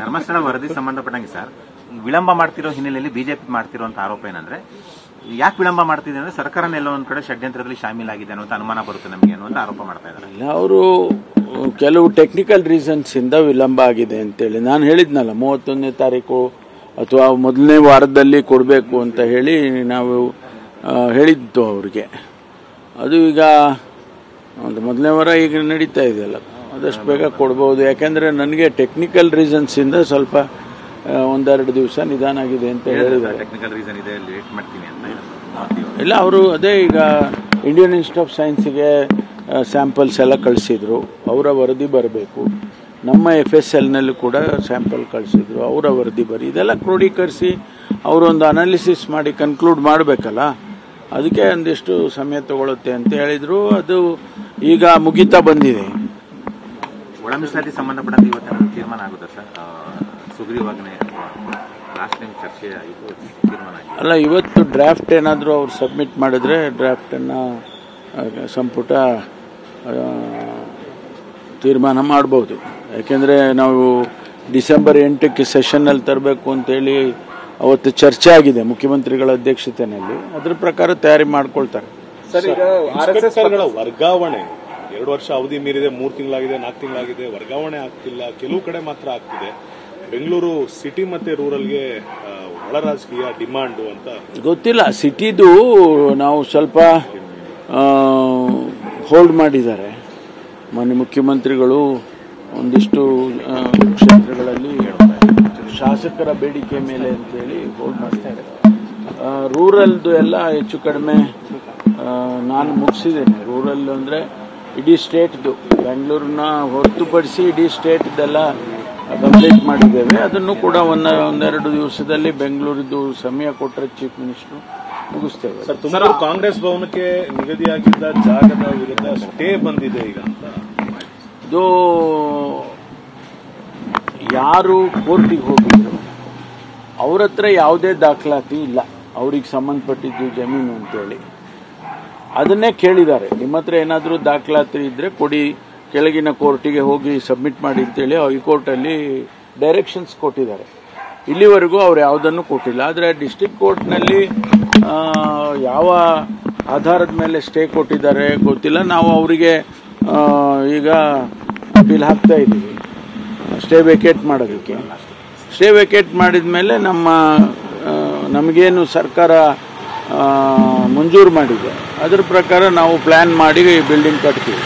ಧರ್ಮಸ್ಥಳ ವರದಿ ಸಂಬಂಧಪಟ್ಟಂಗೆ ಸರ್ ವಿಳಂಬ ಮಾಡ್ತಿರೋ ಹಿನ್ನೆಲೆಯಲ್ಲಿ ಬಿಜೆಪಿ ಮಾಡ್ತಿರುವಂತ ಆರೋಪ ಏನಂದ್ರೆ ಯಾಕೆ ವಿಳಂಬ ಮಾಡ್ತಿದೆ ಅಂದ್ರೆ ಸರ್ಕಾರನ ಎಲ್ಲೋ ಒಂದ್ ಕಡೆ ಷಡ್ಯಂತ್ರದಲ್ಲಿ ಶಾಮೀಲಾಗಿದೆ ಅನ್ನೋ ಅನುಮಾನ ಬರುತ್ತೆ ನಮಗೆ ಅನ್ನುವಂತ ಆರೋಪ ಮಾಡ್ತಾ ಇದ್ದಾರೆ. ಅವರು ಕೆಲವು ಟೆಕ್ನಿಕಲ್ ರೀಸನ್ಸ್ ಇಂದ ವಿಳಂಬ ಆಗಿದೆ ಅಂತೇಳಿ ನಾನು ಹೇಳಿದ್ನಲ್ಲ 31ನೇ ತಾರೀಕು ಅಥವಾ ಮೊದಲನೇ ವಾರದಲ್ಲಿ ಕೊಡಬೇಕು ಅಂತ ಹೇಳಿ ನಾವು ಹೇಳಿದ್ದು ಅವ್ರಿಗೆ. ಅದು ಈಗ ಒಂದು ಮೊದಲನೇ ವಾರ ಈಗ ನಡೀತಾ ಇದೆಯಲ್ಲ, ಆದಷ್ಟು ಬೇಗ ಕೊಡ್ಬೋದು. ಯಾಕೆಂದರೆ ನನಗೆ ಟೆಕ್ನಿಕಲ್ ರೀಸನ್ಸ್ ಇಂದ ಸ್ವಲ್ಪ ಒಂದೆರಡು ದಿವಸ ನಿಧಾನ ಆಗಿದೆ ಅಂತ ಹೇಳಿದ್ದಾರೆ. ಟೆಕ್ನಿಕಲ್ ರೀಸನ್ ಇದೆ, ಲೇಟ್ ಮಾಡ್ತೀನಿ ಅಂತ ಇಲ್ಲ, ಅವರು ಅದೇ ಈಗ ಇಂಡಿಯನ್ ಇನ್ಸ್ಟಿಟ್ಯೂಟ್ ಆಫ್ ಸೈನ್ಸ್ಗೆ ಸ್ಯಾಂಪಲ್ಸ್ ಎಲ್ಲ ಕಳಿಸಿದ್ರು, ಅವರ ವರದಿ ಬರಬೇಕು. ನಮ್ಮ FSLನಲ್ಲೂ ಕೂಡ ಸ್ಯಾಂಪಲ್ ಕಳಿಸಿದ್ರು, ಅವರ ವರದಿ ಇದೆಲ್ಲ ಕ್ರೋಢೀಕರಿಸಿ ಅವರೊಂದು ಅನಾಲಿಸಿಸ್ ಮಾಡಿ ಕನ್ಕ್ಲೂಡ್ ಮಾಡಬೇಕಲ್ಲ, ಅದಕ್ಕೆ ಒಂದಿಷ್ಟು ಸಮಯ ತಗೊಳುತ್ತೆ ಅಂತ ಹೇಳಿದ್ರು. ಅದು ಈಗ ಮುಗಿತಾ ಬಂದಿದೆ. ಒಳ ಮೀಸಲಾತಿ ಸಂಬಂಧಪಟ್ಟಂತೆ ಇವತ್ತು ತೀರ್ಮಾನ ಆಗುತ್ತೆ ಸರ್? ಸುಗ್ರೀವಾಜ್ಞೆ ಲಾಸ್ಟ್ ಟೈಮ್ ಚರ್ಚೆ ತೀರ್ಮಾನ ಅಲ್ಲ, ಇವತ್ತು ಡ್ರಾಫ್ಟ್ ಏನಾದರೂ ಅವ್ರು ಸಬ್ಮಿಟ್ ಮಾಡಿದ್ರೆ ಡ್ರಾಫ್ಟನ್ನು ಸಂಪುಟ ತೀರ್ಮಾನ ಮಾಡ್ಬೋದು. ಯಾಕೆಂದರೆ ನಾವು ಡಿಸೆಂಬರ್ 8ಕ್ಕೆ ಸೆಷನ್ನಲ್ಲಿ ತರಬೇಕು ಅಂತೇಳಿ ಅವತ್ತು ಚರ್ಚೆ ಆಗಿದೆ ಮುಖ್ಯಮಂತ್ರಿಗಳ ಅಧ್ಯಕ್ಷತೆಯಲ್ಲಿ. ಅದರ ಪ್ರಕಾರ ತಯಾರಿ ಮಾಡ್ಕೊಳ್ತಾರೆ. ಸರ್, ಈಗ ಆರ್ಎಸ್ಎಸ್ಗಳ ವರ್ಗಾವಣೆ 2 ವರ್ಷ ಅವಧಿ ಮೀರಿದೆ, 3 ತಿಂಗಳಾಗಿದೆ, 4 ತಿಂಗಳಾಗಿದೆ, ವರ್ಗಾವಣೆ ಆಗ್ತಿಲ್ಲ. ಕೆಲವು ಕಡೆ ಮಾತ್ರ ಆಗ್ತಿದೆ. ಬೆಂಗಳೂರು ಸಿಟಿ ಮತ್ತೆ ರೂರಲ್ಗೆ ಒಳ ರಾಜಕೀಯ ಡಿಮಾಂಡು ಅಂತ ಗೊತ್ತಿಲ್ಲ. ಸಿಟಿದು ನಾವು ಸ್ವಲ್ಪ ಹೋಲ್ಡ್ ಮಾಡಿದ್ದಾರೆ. ಮಾನ್ಯ ಮುಖ್ಯಮಂತ್ರಿಗಳು ಒಂದಿಷ್ಟು ಕ್ಷೇತ್ರಗಳಲ್ಲಿ ಶಾಸಕರ ಬೇಡಿಕೆ ಮೇಲೆ ಅಂತೇಳಿ ಹೋಲ್ಡ್ ಮಾಡ್ತಾ ಇದ್ದಾರೆ. ರೂರಲ್ದು ಎಲ್ಲ ಹೆಚ್ಚು ಕಡಿಮೆ ನಾನು ಮುಗಿಸಿದ್ದೇನೆ. ರೂರಲ್ ಅಂದರೆ ಇಡೀ ಸ್ಟೇಟ್ದು, ಬೆಂಗಳೂರನ್ನ ಹೊರತುಪಡಿಸಿ ಇಡೀ ಸ್ಟೇಟ್ದೆಲ್ಲ ಕಂಪ್ಲೀಟ್ ಮಾಡಿದ್ದೇವೆ. ಅದನ್ನು ಕೂಡ ಒಂದೆರಡು ದಿವಸದಲ್ಲಿ ಬೆಂಗಳೂರಿದ್ದು ಸಮಯ ಕೊಟ್ಟರೆ ಚೀಫ್ ಮಿನಿಸ್ಟರ್ ಮುಗಿಸ್ತೇವೆ. ಸರ್, ತುಮಕೂರು ಕಾಂಗ್ರೆಸ್ ಭವನಕ್ಕೆ ನಿಗದಿಯಾಗಿದ್ದ ಜಾಗದ ವಿರುದ್ಧ ಸ್ಟೇ ಬಂದಿದೆ ಈಗ ಅಂತ. ಇದು ಯಾರು ಕೋರ್ಟಿಗೆ ಹೋಗಿದ್ರು ಅವ್ರ ಹತ್ರ ಯಾವುದೇ ದಾಖಲಾತಿ ಇಲ್ಲ, ಅವ್ರಿಗೆ ಸಂಬಂಧಪಟ್ಟಿದ್ದು ಜಮೀನು ಅಂತೇಳಿ. ಅದನ್ನೇ ಕೇಳಿದ್ದಾರೆ, ನಿಮ್ಮ ಹತ್ರ ಏನಾದರೂ ದಾಖಲಾತಿ ಇದ್ರೆ ಕೊಡಿ, ಕೆಳಗಿನ ಕೋರ್ಟಿಗೆ ಹೋಗಿ ಸಬ್ಮಿಟ್ ಮಾಡಿ ಅಂತೇಳಿ ಹೈಕೋರ್ಟಲ್ಲಿ ಡೈರೆಕ್ಷನ್ಸ್ ಕೊಟ್ಟಿದ್ದಾರೆ. ಇಲ್ಲಿವರೆಗೂ ಅವ್ರು ಯಾವುದನ್ನು ಕೊಟ್ಟಿಲ್ಲ. ಆದರೆ ಡಿಸ್ಟ್ರಿಕ್ಟ್ ಕೋರ್ಟ್ನಲ್ಲಿ ಯಾವ ಆಧಾರದ ಮೇಲೆ ಸ್ಟೇ ಕೊಟ್ಟಿದ್ದಾರೆ ಗೊತ್ತಿಲ್ಲ. ನಾವು ಅವರಿಗೆ ಈಗ ಅಪೀಲ್ ಹಾಕ್ತಾ ಇದ್ದೀವಿ ಸ್ಟೇ ವೇಕೇಟ್ ಮಾಡೋದಕ್ಕೆ. ಸ್ಟೇ ವೇಕೇಟ್ ಮಾಡಿದ ಮೇಲೆ ನಮಗೇನು ಸರ್ಕಾರ ಮಂಜೂರು ಮಾಡಿದೆ ಅದರ ಪ್ರಕಾರ ನಾವು ಪ್ಲ್ಯಾನ್ ಮಾಡಿ ಬಿಲ್ಡಿಂಗ್ ಕಟ್ತೀವಿ.